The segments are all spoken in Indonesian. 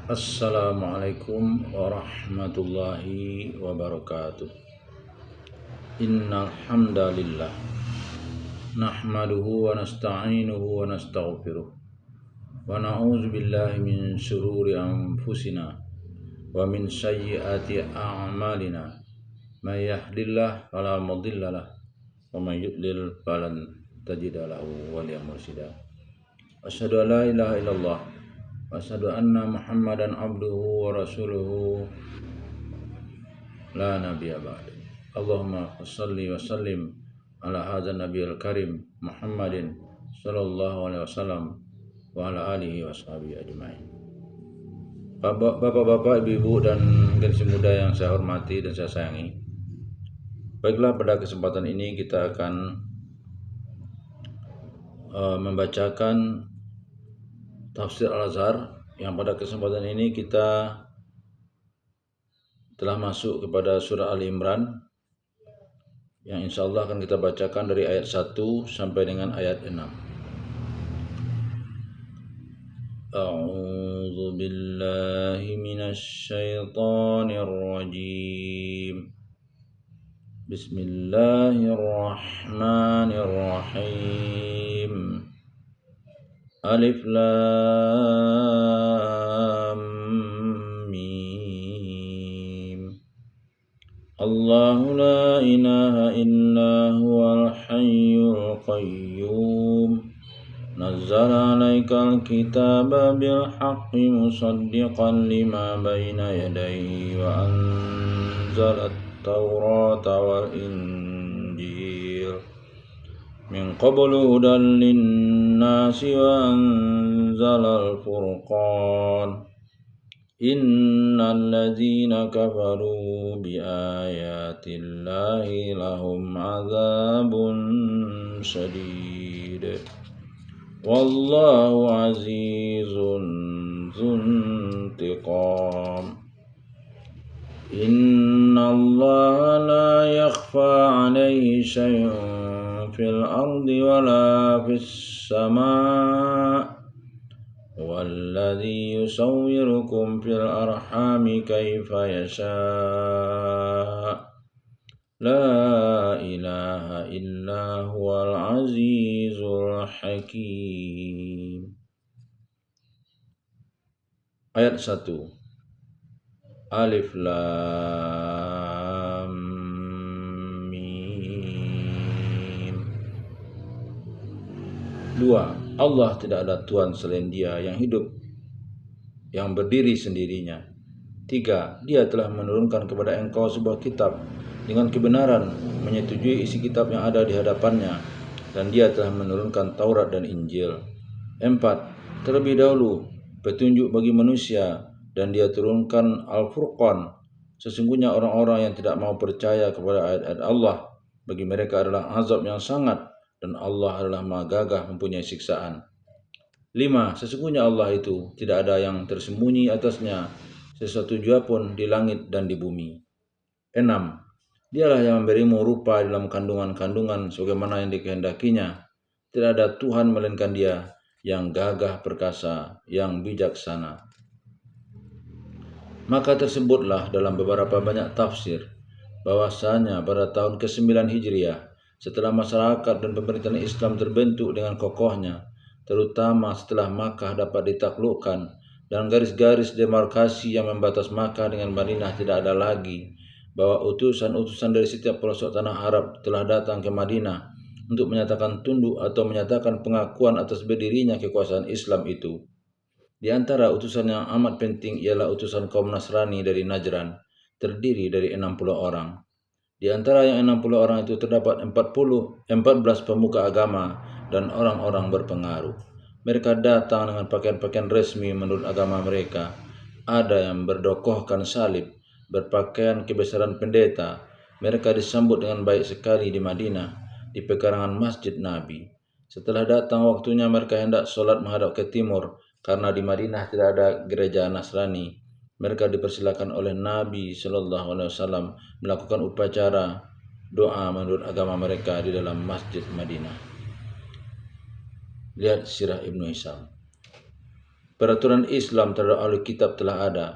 Assalamualaikum warahmatullahi wabarakatuh. Innal hamdalillah nahmaduhu wa nasta'inuhu wa nastaghfiruh wa na'udzu billahi min shururi anfusina wa min sayyiati a'malina. May yahdihillahu fala mudilla lahu wa may yudlil falan tajida lahu waliyyan mursyida. Asyhadu an la ilaha illallah wa asyhadu anna Muhammadan abduhu wa rasuluhu la nabiyya ba'da. Allahumma shalli wa sallim ala hadzal nabiyil karim Muhammadin sallallahu alaihi wasallam wa ala alihi washabihi ajmain. Bapak-bapak, ibu-ibu dan generasi muda yang saya hormati dan saya sayangi. Baiklah, pada kesempatan ini kita akan membacakan Tafsir Al-Azhar, yang pada kesempatan ini kita telah masuk kepada surah Ali Imran, yang insya Allah akan kita bacakan dari ayat 1 sampai dengan ayat 6. A'udzu billahi minasy syaithanir rajim. Bismillahirrahmanirrahim. Alif Lam Mim. Allahu la ilaha illa huwal hayyul qayyum. Nazzala 'alaikal kitaba bil haqqi musaddiqan lima baina yadayhi wa anzalat tawrata wal injil min qablu hudan linnasi wa anzalal furqan. Innal ladzina kafaru bi ayatillahi lahum adzabun syadid. Wallahu azizun dzuntiqam. Innallaha la yakhfa 'alaihi syai'un fil ardi wala fis sama'. Walladzi yusawwirukum fil arhami kaifa yasha'. La ilaha illa huwal azizul hakim. Ayat 1. Alif Lam Mim. 2. Allah tidak ada Tuhan selain Dia yang hidup, yang berdiri sendirinya. 3. Dia telah menurunkan kepada engkau sebuah kitab dengan kebenaran, menyetujui isi kitab yang ada di hadapannya, dan Dia telah menurunkan Taurat dan Injil. 4. Terlebih dahulu petunjuk bagi manusia, dan Dia turunkan Al-Furqan. Sesungguhnya orang-orang yang tidak mau percaya kepada ayat-ayat Allah, bagi mereka adalah azab yang sangat, dan Allah adalah Maha Gagah mempunyai siksaan. 5. Sesungguhnya Allah itu tidak ada yang tersembunyi atasnya sesuatu jua pun di langit dan di bumi. 6. Dialah yang memberimu rupa dalam kandungan-kandungan sebagaimana yang dikehendakinya. Tidak ada Tuhan melainkan Dia yang gagah perkasa, yang bijaksana. Maka tersebutlah dalam beberapa banyak tafsir bahwasanya pada tahun ke-9 Hijriah, setelah masyarakat dan pemerintahan Islam terbentuk dengan kokohnya, terutama setelah Makkah dapat ditaklukkan dan garis-garis demarkasi yang membatas Makkah dengan Madinah tidak ada lagi, bahwa utusan-utusan dari setiap pelosok tanah Arab telah datang ke Madinah untuk menyatakan tunduk atau menyatakan pengakuan atas berdirinya kekuasaan Islam itu. Di antara utusan yang amat penting ialah utusan kaum Nasrani dari Najran, terdiri dari 60 orang. Di antara yang 60 orang itu terdapat 14 pemuka agama dan orang-orang berpengaruh. Mereka datang dengan pakaian-pakaian resmi menurut agama mereka. Ada yang berdokohkan salib, berpakaian kebesaran pendeta. Mereka disambut dengan baik sekali di Madinah, di pekarangan Masjid Nabi. Setelah datang waktunya mereka hendak sholat menghadap ke timur, karena di Madinah tidak ada gereja Nasrani. Mereka dipersilakan oleh Nabi Shallallahu Alaihi Wasallam melakukan upacara doa menurut agama mereka di dalam Masjid Madinah. Lihat Sirah Ibnu Hisham. Peraturan Islam terhadap ahli kitab telah ada.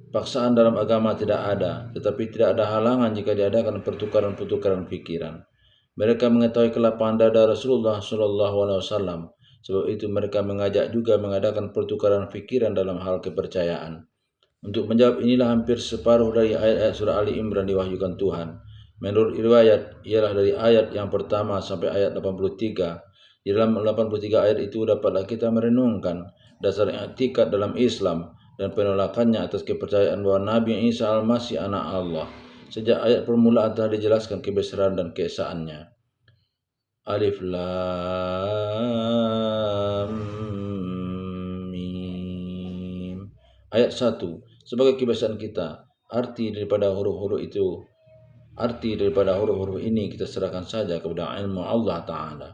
Paksaan dalam agama tidak ada, tetapi tidak ada halangan jika diadakan pertukaran-pertukaran pikiran. Mereka mengetahui kelapangan dada Rasulullah SAW, sebab itu mereka mengajak juga mengadakan pertukaran pikiran dalam hal kepercayaan. Untuk menjawab inilah hampir separuh dari ayat-ayat surah Ali Imran diwahyukan Tuhan. Menurut riwayat, ialah dari ayat yang pertama sampai ayat 83. Di dalam 83 ayat itu dapatlah kita merenungkan dasar i'tikad dalam Islam dan penolakannya atas kepercayaan bahwa Nabi Isa Al-Masih anak Allah. Sejak ayat permulaan telah dijelaskan kebesaran dan keesaannya. Alif Lam Mim. Ayat 1. Sebagai kebiasaan kita, arti daripada huruf-huruf ini kita serahkan saja kepada ilmu Allah Ta'ala.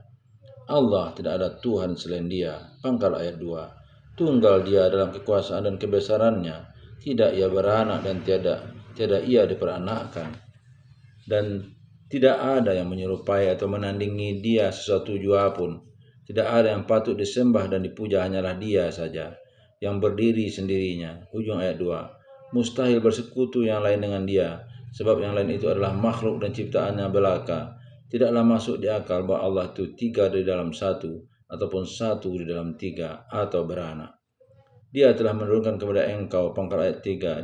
Allah tidak ada Tuhan selain Dia. Pangkal ayat 2. Tunggal Dia dalam kekuasaan dan kebesarannya. Tidak Ia beranak dan tiada Ia diperanakkan. Dan tidak ada yang menyerupai atau menandingi Dia sesuatu jua pun. Tidak ada yang patut disembah dan dipuja, hanyalah Dia saja yang berdiri sendirinya. Ujung ayat 2. Mustahil bersekutu yang lain dengan Dia, sebab yang lain itu adalah makhluk dan ciptaannya belaka. Tidaklah masuk di akal bahwa Allah itu 3 di dalam 1, ataupun 1 di dalam 3, atau beranak. Dia telah menurunkan kepada engkau, pangkal ayat 3,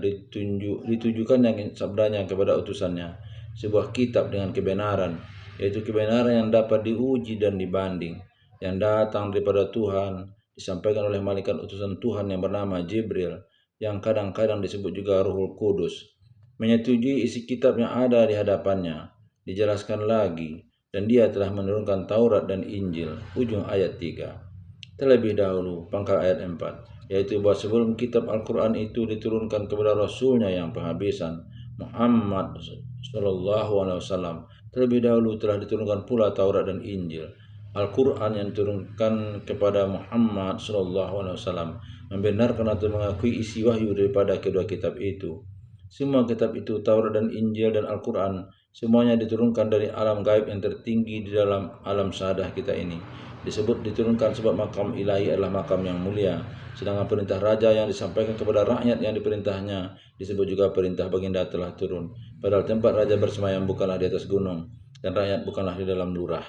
ditujukannya sabdanya kepada utusannya, sebuah kitab dengan kebenaran, yaitu kebenaran yang dapat diuji dan dibanding, yang datang daripada Tuhan, disampaikan oleh malaikat utusan Tuhan yang bernama Jibril, yang kadang-kadang disebut juga Ruhul Kudus. Menyetujui isi kitab yang ada di hadapannya. Dijelaskan lagi, dan Dia telah menurunkan Taurat dan Injil. Ujung ayat 3. Terlebih dahulu, pangkal ayat 4, yaitu bahwa sebelum kitab Al-Quran itu diturunkan kepada Rasulnya yang penghabisan, Muhammad SAW, terlebih dahulu telah diturunkan pula Taurat dan Injil. Al-Quran yang diturunkan kepada Muhammad SAW membenarkan atau mengakui isi wahyu daripada kedua kitab itu. Semua kitab itu, Taurat dan Injil dan Al-Quran, semuanya diturunkan dari alam gaib yang tertinggi di dalam alam syahadah kita ini. Disebut diturunkan sebab makam ilahi adalah makam yang mulia. Sedangkan perintah raja yang disampaikan kepada rakyat yang diperintahnya disebut juga perintah baginda telah turun. Padahal tempat raja bersemayam bukanlah di atas gunung, dan rakyat bukanlah di dalam lurah.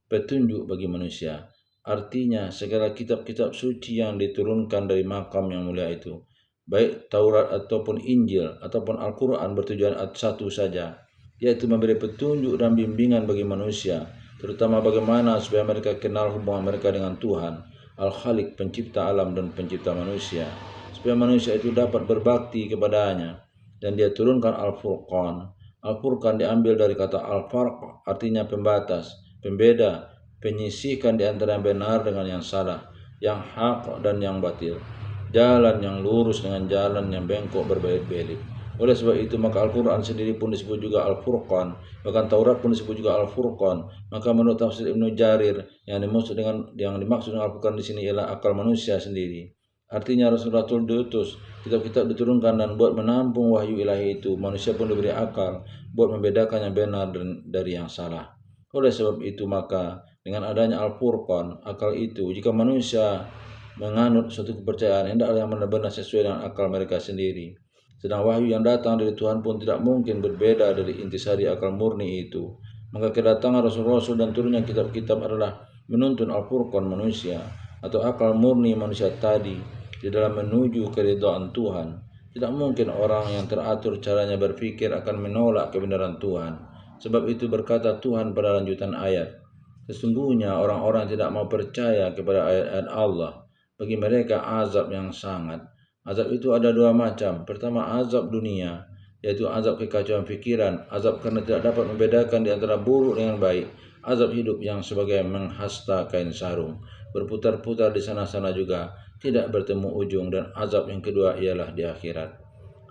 Petunjuk bagi manusia. Artinya segala kitab-kitab suci yang diturunkan dari makam yang mulia itu, baik Taurat ataupun Injil ataupun Al-Quran, bertujuan satu saja, yaitu memberi petunjuk dan bimbingan bagi manusia, terutama bagaimana supaya mereka kenal hubungan mereka dengan Tuhan, Al-Khaliq, pencipta alam dan pencipta manusia, supaya manusia itu dapat berbakti kepadanya. Dan Dia turunkan Al-Furqan. Al-Furqan diambil dari kata Al-Farq, artinya pembatas, pembeda, penyisihkan di antara yang benar dengan yang salah, yang hak dan yang batil, jalan yang lurus dengan jalan yang bengkok berbelit-belit. Oleh sebab itu maka Al-Quran sendiri pun disebut juga Al-Furqan, bahkan Taurat pun disebut juga Al-Furqan. Maka menurut tafsir Ibnu Jarir, yang dimaksud dengan Al-Furqan di sini ialah akal manusia sendiri. Artinya Rasulullah diutus, kitab-kitab diturunkan, dan buat menampung wahyu ilahi itu manusia pun diberi akal buat membedakan yang benar dari yang salah. Oleh sebab itu maka dengan adanya Al-Furqan, akal itu, jika manusia menganut suatu kepercayaan, hendaklah yang benar-benar sesuai dengan akal mereka sendiri. Sedang wahyu yang datang dari Tuhan pun tidak mungkin berbeda dari intisari akal murni itu. Maka kedatangan Rasul-Rasul dan turunnya kitab-kitab adalah menuntun Al-Furqan manusia, atau akal murni manusia tadi, di dalam menuju keridhaan Tuhan. Tidak mungkin orang yang teratur caranya berpikir akan menolak kebenaran Tuhan. Sebab itu berkata Tuhan pada lanjutan ayat, sesungguhnya orang-orang tidak mau percaya kepada ayat-ayat Allah. Bagi mereka azab yang sangat. Azab itu ada dua macam. Pertama, azab dunia, yaitu azab kekacauan pikiran, azab karena tidak dapat membedakan di antara buruk dengan baik, azab hidup yang sebagai menghasta kain sarung, berputar-putar di sana-sana juga, tidak bertemu ujung, dan azab yang kedua ialah di akhirat.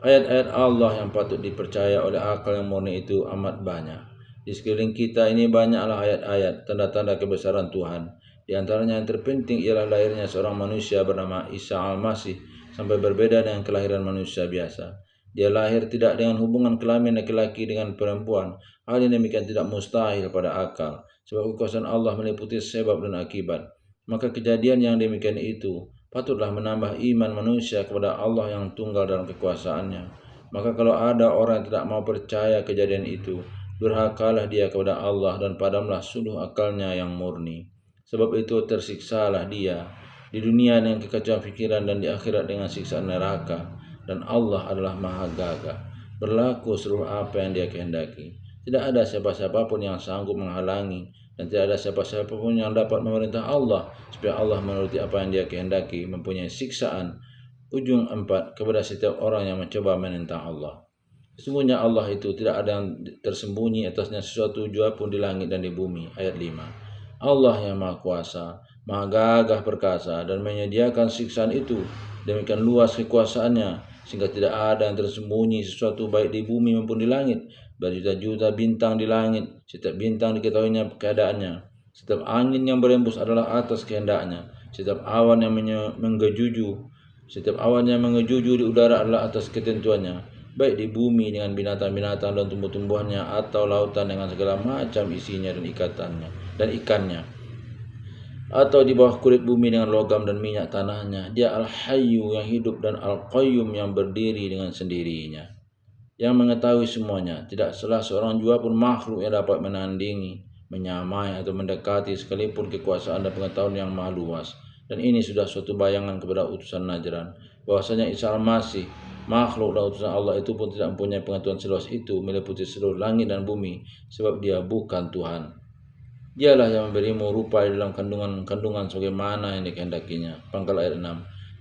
Ayat-ayat Allah yang patut dipercaya oleh akal yang murni itu amat banyak. Di sekeliling kita ini banyaklah ayat-ayat tanda-tanda kebesaran Tuhan. Di antaranya yang terpenting ialah lahirnya seorang manusia bernama Isa Al-Masih, sampai berbeda dengan kelahiran manusia biasa. Dia lahir tidak dengan hubungan kelamin laki-laki dengan perempuan. Hal ini demikian tidak mustahil pada akal, sebab kekuasaan Allah meliputi sebab dan akibat. Maka kejadian yang demikian itu patutlah menambah iman manusia kepada Allah yang tunggal dalam kekuasaannya. Maka kalau ada orang yang tidak mau percaya kejadian itu, durhakalah dia kepada Allah dan padamlah suluh akalnya yang murni. Sebab itu tersiksalah dia di dunia dengan kekacauan pikiran dan di akhirat dengan siksaan neraka. Dan Allah adalah maha gagah, berlaku seluruh apa yang dia kehendaki. Tidak ada siapa-siapa pun yang sanggup menghalangi, dan tidak ada siapa-siapa pun yang dapat memerintah Allah supaya Allah menuruti apa yang dia kehendaki. Mempunyai siksaan ujung 4 kepada setiap orang yang mencoba menentang Allah. Sesungguhnya Allah itu tidak ada yang tersembunyi atasnya sesuatu jua pun di langit dan di bumi. Ayat 5. Allah yang maha kuasa, maha gagah perkasa, dan menyediakan siksaan itu demikian luas kekuasaannya sehingga tidak ada yang tersembunyi sesuatu baik di bumi maupun di langit. Berjuta-juta bintang di langit, setiap bintang diketahuinya keadaannya. Setiap angin yang berembus adalah atas kehendaknya. Setiap awan yang mengejuju di udara adalah atas ketentuannya, baik di bumi dengan binatang-binatang dan tumbuh-tumbuhannya, atau lautan dengan segala macam isinya dan ikannya, atau di bawah kulit bumi dengan logam dan minyak tanahnya. Dia Al-Hayyu yang hidup dan Al-Qayyum yang berdiri dengan sendirinya, yang mengetahui semuanya. Tidak salah seorang jua pun makhluk yang dapat menandingi, menyamai atau mendekati sekalipun kekuasaan dan pengetahuan yang maha luas. Dan ini sudah suatu bayangan kepada utusan Najran, bahwasanya Isa Al-Masih, makhluk dan utusan Allah itu pun tidak mempunyai pengetahuan seluas itu meliputi seluruh langit dan bumi, sebab dia bukan Tuhan. Dialah yang memberimu rupa di dalam kandungan sebagaimana yang dikehendakinya. Pangkal ayat 6.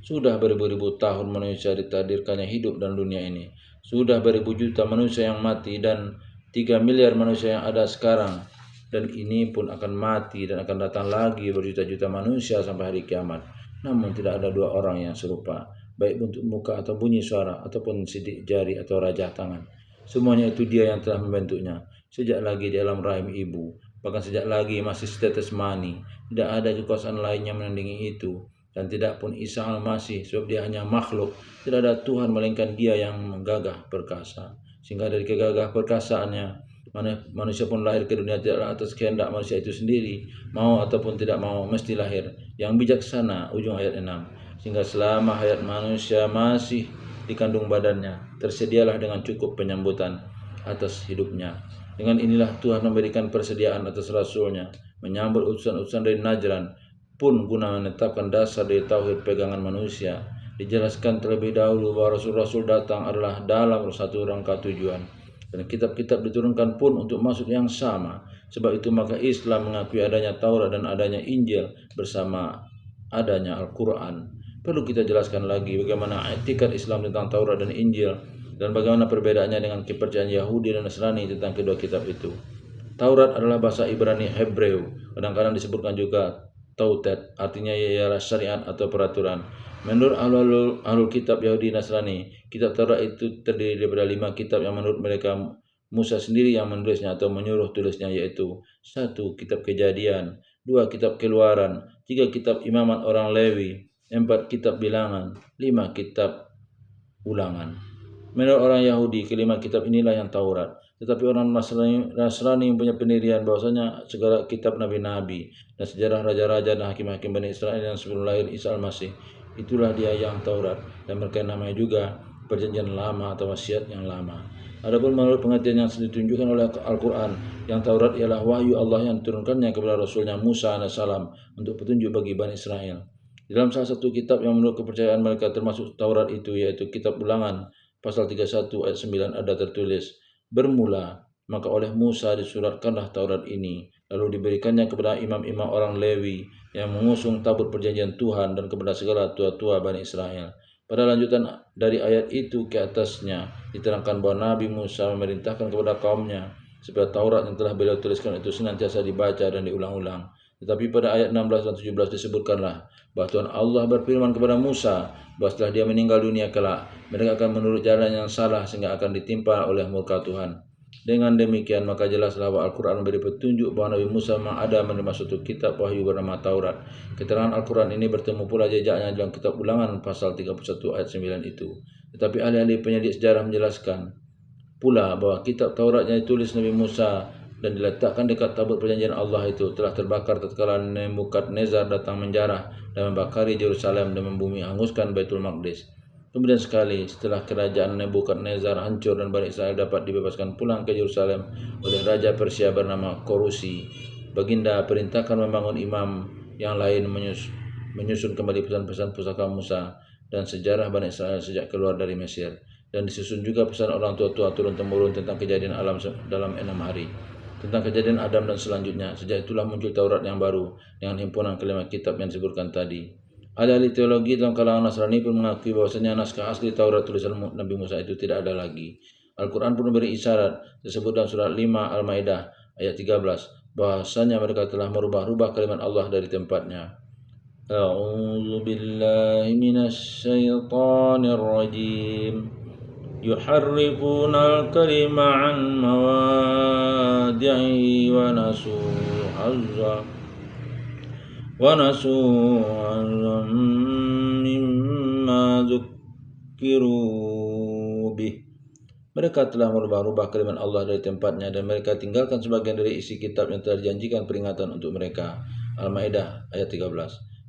Sudah beribu-ribu tahun manusia ditakdirkannya hidup dalam dunia ini. Sudah beribu juta manusia yang mati dan 3 miliar manusia yang ada sekarang. Dan ini pun akan mati dan akan datang lagi berjuta-juta manusia sampai hari kiamat. Namun tidak ada dua orang yang serupa, baik bentuk muka atau bunyi suara, ataupun sidik jari atau rajah tangan. Semuanya itu Dia yang telah membentuknya sejak lagi di alam rahim ibu, bahkan sejak lagi masih setetes mani. Tidak ada kekuasaan lainnya menandingi itu, dan tidak pun Isa Al-Masih, sebab dia hanya makhluk. Tidak ada Tuhan melainkan Dia yang menggagah perkasa, sehingga dari kegagah perkasaannya manusia pun lahir ke dunia tidaklah atas kehendak manusia itu sendiri, mau ataupun tidak mau mesti lahir. Yang bijaksana, ujung ayat 6. Sehingga selama hayat manusia masih di kandung badannya, tersedialah dengan cukup penyambutan atas hidupnya. Dengan inilah Tuhan memberikan persediaan atas Rasulnya, menyambut utusan-utusan dari Najran pun guna menetapkan dasar dari tauhid pegangan manusia. Dijelaskan terlebih dahulu bahwa Rasul-Rasul datang adalah dalam satu rangka tujuan, dan kitab-kitab diturunkan pun untuk maksud yang sama. Sebab itu maka Islam mengakui adanya Taurat dan adanya Injil bersama adanya Al-Quran. Perlu kita jelaskan lagi bagaimana etikat Islam tentang Taurat dan Injil, dan bagaimana perbedaannya dengan kepercayaan Yahudi dan Nasrani tentang kedua kitab itu. Taurat adalah bahasa Ibrani Hebreu, kadang-kadang disebutkan juga Taurat, artinya ialah syariat atau peraturan. Menurut ahlul kitab Yahudi Nasrani, kitab Taurat itu terdiri daripada 5 kitab yang menurut mereka Musa sendiri yang menulisnya atau menyuruh tulisnya, yaitu 1. Kitab Kejadian, 2. Kitab Keluaran, 3. Kitab Imamat orang Lewi, 4. Kitab Bilangan, 5. Kitab Ulangan. Menurut orang Yahudi, kelima kitab inilah yang Taurat. Tetapi orang Nasrani punya pendirian bahwasanya segala kitab nabi-nabi dan sejarah raja-raja dan hakim-hakim Bani Israel yang sebelum lahir Isa Al-Masih, itulah dia yang Taurat, dan mereka namanya juga Perjanjian Lama atau Wasiat yang Lama. Adapun menurut pengertian yang ditunjukkan oleh Al-Quran, yang Taurat ialah wahyu Allah yang diturunkannya kepada Rasulnya Musa AS untuk petunjuk bagi Bani Israel. Dalam salah satu kitab yang menurut kepercayaan mereka termasuk Taurat itu, yaitu Kitab Ulangan, pasal 31 ayat 9 ada tertulis, bermula maka oleh Musa disuratkanlah Taurat ini, lalu diberikannya kepada imam-imam orang Lewi yang mengusung tabut perjanjian Tuhan dan kepada segala tua-tua Bani Israel. Pada lanjutan dari ayat itu ke atasnya diterangkan bahwa Nabi Musa memerintahkan kepada kaumnya supaya Taurat yang telah beliau tuliskan itu senantiasa dibaca dan diulang-ulang. Tetapi pada ayat 16 dan 17 disebutkanlah bahwa Tuhan Allah berfirman kepada Musa bahwa setelah dia meninggal dunia kelak, mereka akan menurut jalan yang salah sehingga akan ditimpa oleh murka Tuhan. Dengan demikian maka jelaslah bahwa Al-Quran memberi petunjuk bahwa Nabi Musa memang ada menerima suatu kitab wahyu bernama Taurat. Keterangan Al-Quran ini bertemu pula jejaknya dalam kitab Ulangan pasal 31 ayat 9 itu. Tetapi ahli-ahli penyidik sejarah menjelaskan pula bahwa kitab Taurat yang ditulis Nabi Musa dan diletakkan dekat tabut perjanjian Allah itu telah terbakar tatkala Nebukadnezar datang menjarah dan membakari Yerusalem dan membumi hanguskan Baitul Maqdis. Kemudian sekali setelah kerajaan Nebukadnezar hancur dan Bani Israel dapat dibebaskan pulang ke Yerusalem oleh Raja Persia bernama Korusi, Baginda perintahkan membangun imam yang lain menyusun kembali pesan-pesan pusaka Musa dan sejarah Bani Israel sejak keluar dari Mesir, dan disusun juga pesan orang tua-tua turun-temurun tentang kejadian alam dalam 6 hari, tentang kejadian Adam dan selanjutnya. Sejak itulah muncul Taurat yang baru dengan himpunan kelima kitab yang disebutkan tadi. Ahli teologi dalam kalangan Nasrani pun mengakui bahwasanya naskah asli Taurat tulisan Nabi Musa itu tidak ada lagi. Al-Quran pun memberi isyarat tersebut dalam surat 5 Al-Maidah ayat 13 bahwasanya mereka telah merubah-rubah kalimat Allah dari tempatnya. A'udzu billahi minasy syaithanir rajim. Yuharrifuna al-kalima an mawadi'i wa nasu hazzan mimma dzukkiru bih. Mereka telah merubah-rubah kalimat Allah dari tempatnya dan mereka tinggalkan sebagian dari isi kitab yang telah dijanjikan peringatan untuk mereka. Al-Maidah ayat 13.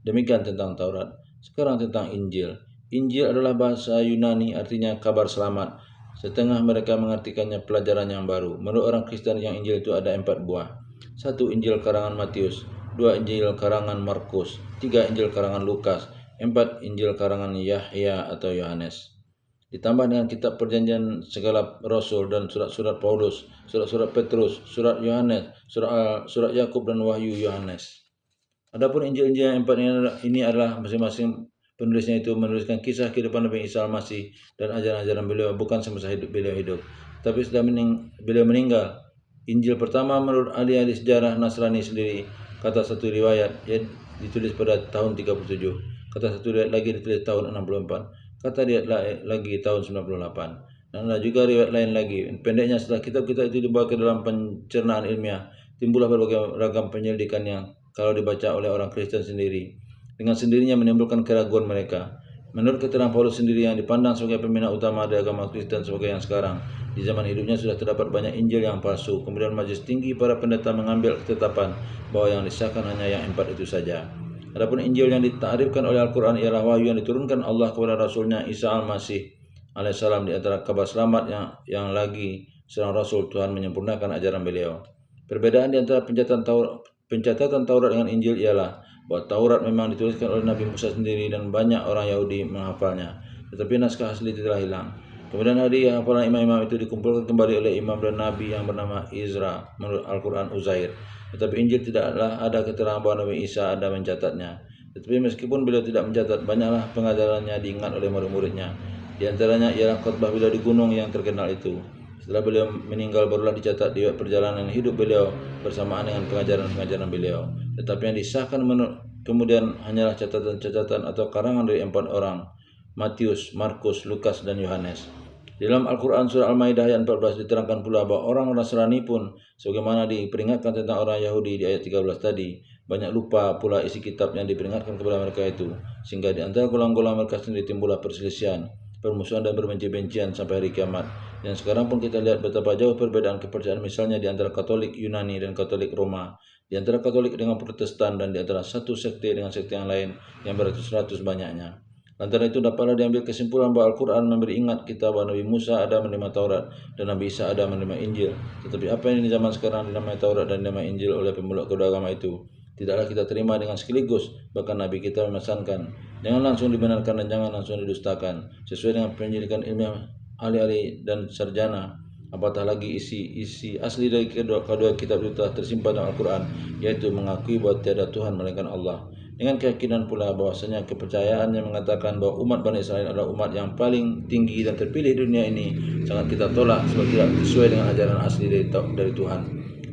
Demikian tentang Taurat. Sekarang tentang Injil. Injil adalah bahasa Yunani, artinya kabar selamat. Setengah mereka mengartikannya pelajaran yang baru. Menurut orang Kristen, yang Injil itu ada 4 buah. 1. Injil karangan Matius, 2. Injil karangan Markus, 3. Injil karangan Lukas, 4. Injil karangan Yahya atau Yohanes. Ditambah dengan kitab perjanjian segala rasul dan surat-surat Paulus, surat-surat Petrus, surat Yohanes, surat Yakub dan wahyu Yohanes. Adapun Injil-Injil yang 4 ini adalah masing-masing penulisnya itu menuliskan kisah kehidupan Nabi Isa Al-Masih dan ajaran-ajaran beliau, bukan semasa beliau hidup, tapi sudah beliau meninggal. Injil pertama menurut ahli-ahli sejarah Nasrani sendiri, kata satu riwayat ditulis pada tahun 37, kata satu riwayat lagi ditulis tahun 64, kata riwayat lagi tahun 98. Dan ada juga riwayat lain lagi. Pendeknya, setelah kitab-kitab itu dibawa ke dalam pencernaan ilmiah, timbullah berbagai ragam penyelidikan yang kalau dibaca oleh orang Kristen sendiri, dengan sendirinya menimbulkan keraguan mereka. Menurut keterangan Paulus sendiri yang dipandang sebagai pembina utama dari agama Kristen sebagai yang sekarang, di zaman hidupnya sudah terdapat banyak Injil yang palsu. Kemudian majelis tinggi para pendeta mengambil ketetapan bahwa yang disahkan hanya yang 4 itu saja. Adapun Injil yang ditakrifkan oleh Al-Quran ialah wahyu yang diturunkan Allah kepada Rasulnya Isa Al-Masih alaihissalam, di antara kabar selamat yang lagi seorang Rasul Tuhan menyempurnakan ajaran beliau. Perbedaan di antara pencatatan Taurat dengan Injil ialah bahwa Taurat memang dituliskan oleh Nabi Musa sendiri dan banyak orang Yahudi menghafalnya, tetapi naskah asli itu telah hilang. Kemudian hari hafalan imam-imam itu dikumpulkan kembali oleh imam dan nabi yang bernama Izra menurut Al-Quran Uzair. Tetapi Injil tidaklah ada keterangan bahwa Nabi Isa ada mencatatnya. Tetapi meskipun beliau tidak mencatat, banyaklah pengajarannya diingat oleh murid-muridnya. Di antaranya ialah khotbah beliau di gunung yang terkenal itu. Setelah beliau meninggal barulah dicatat di perjalanan hidup beliau bersamaan dengan pengajaran-pengajaran beliau. Tetapi yang disahkan kemudian hanyalah catatan-catatan atau karangan dari 4 orang, Matius, Markus, Lukas, dan Yohanes. Di dalam Al-Quran surah Al-Maidah ayat 14 diterangkan pula bahwa orang Nasrani pun, sebagaimana diperingatkan tentang orang Yahudi di ayat 13 tadi, banyak lupa pula isi kitab yang diperingatkan kepada mereka itu, sehingga di antara golongan-golongan mereka sendiri timbullah perselisihan, permusuhan dan berbenci-bencian sampai hari kiamat. Dan sekarang pun kita lihat betapa jauh perbedaan kepercayaan misalnya di antara Katolik Yunani dan Katolik Roma, di antara Katolik dengan Protestan, dan di antara satu sekte dengan sekte yang lain yang beratus-ratus banyaknya. Lantaran itu dapatlah diambil kesimpulan bahwa Al-Quran memberi ingat kita bahwa Nabi Musa ada menerima Taurat dan Nabi Isa ada menerima Injil. Tetapi apa yang di zaman sekarang dinamai Taurat dan dinamai Injil oleh pemeluk kedua agama itu tidaklah kita terima dengan sekaligus. Bahkan Nabi kita memesankan, jangan langsung dibenarkan dan jangan langsung didustakan, sesuai dengan penyelidikan ilmiah ahli-ahli dan sarjana. Apatah lagi isi asli dari kedua kitab itu telah tersimpan dalam Al-Quran, yaitu mengakui bahwa tiada Tuhan melainkan Allah. Dengan keyakinan pula bahwasanya kepercayaan yang mengatakan bahwa umat Bani Israel adalah umat yang paling tinggi dan terpilih di dunia ini sangat kita tolak sebab tidak sesuai dengan ajaran asli dari Tuhan.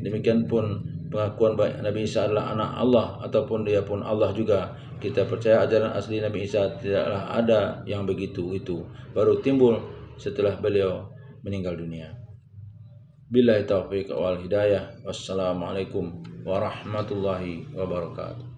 Demikian pun pengakuan baik Nabi Isa adalah anak Allah ataupun dia pun Allah juga. Kita percaya ajaran asli Nabi Isa tidaklah ada yang begitu, itu baru timbul setelah beliau meninggal dunia. Billahi taufiq wal hidayah. Wassalamualaikum warahmatullahi wabarakatuh.